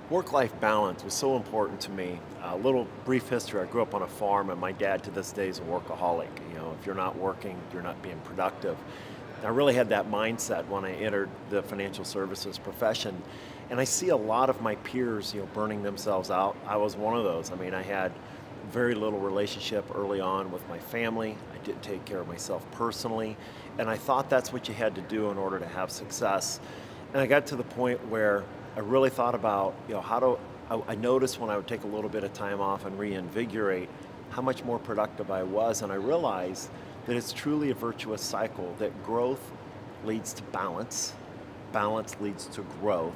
Work-life balance was so important to me. A little brief history, I grew up on a farm and my dad to this day is a workaholic. If you're not working, you're not being productive. I really had that mindset when I entered the financial services profession. And I see a lot of my peers, burning themselves out. I was one of those. I mean, I had very little relationship early on with my family. I didn't take care of myself personally. And I thought that's what you had to do in order to have success. And I got to the point where I really thought about, I noticed when I would take a little bit of time off and reinvigorate how much more productive I was. And I realized that it's truly a virtuous cycle, that growth leads to balance, balance leads to growth,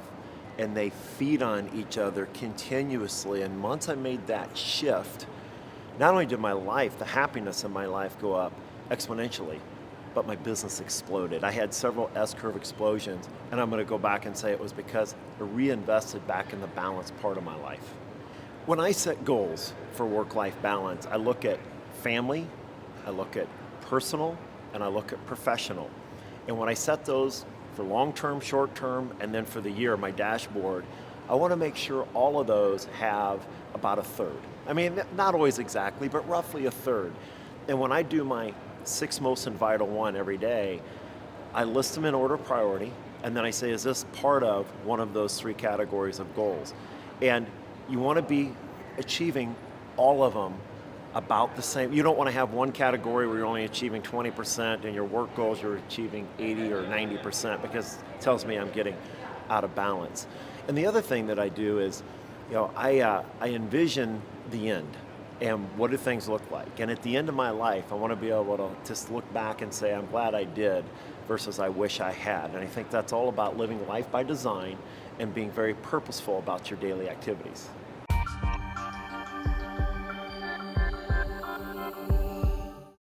and they feed on each other continuously. And once I made that shift, not only did my life, the happiness in my life go up exponentially, but my business exploded. I had several S-curve explosions, and I'm gonna go back and say it was because I reinvested back in the balance part of my life. When I set goals for work-life balance, I look at family, I look at personal, and I look at professional. And when I set those for long-term, short-term, and then for the year, my dashboard, I wanna make sure all of those have about a third. I mean, not always exactly, but roughly a third. And when I do my 6 most and vital one every day, I list them in order of priority, and then I say, is this part of one of those 3 categories of goals? And you wanna be achieving all of them about the same. You don't wanna have one category where you're only achieving 20% and your work goals you're achieving 80 or 90% because it tells me I'm getting out of balance. And the other thing that I do is, I envision the end. And what do things look like? And at the end of my life, I want to be able to just look back and say, I'm glad I did versus I wish I had. And I think that's all about living life by design and being very purposeful about your daily activities.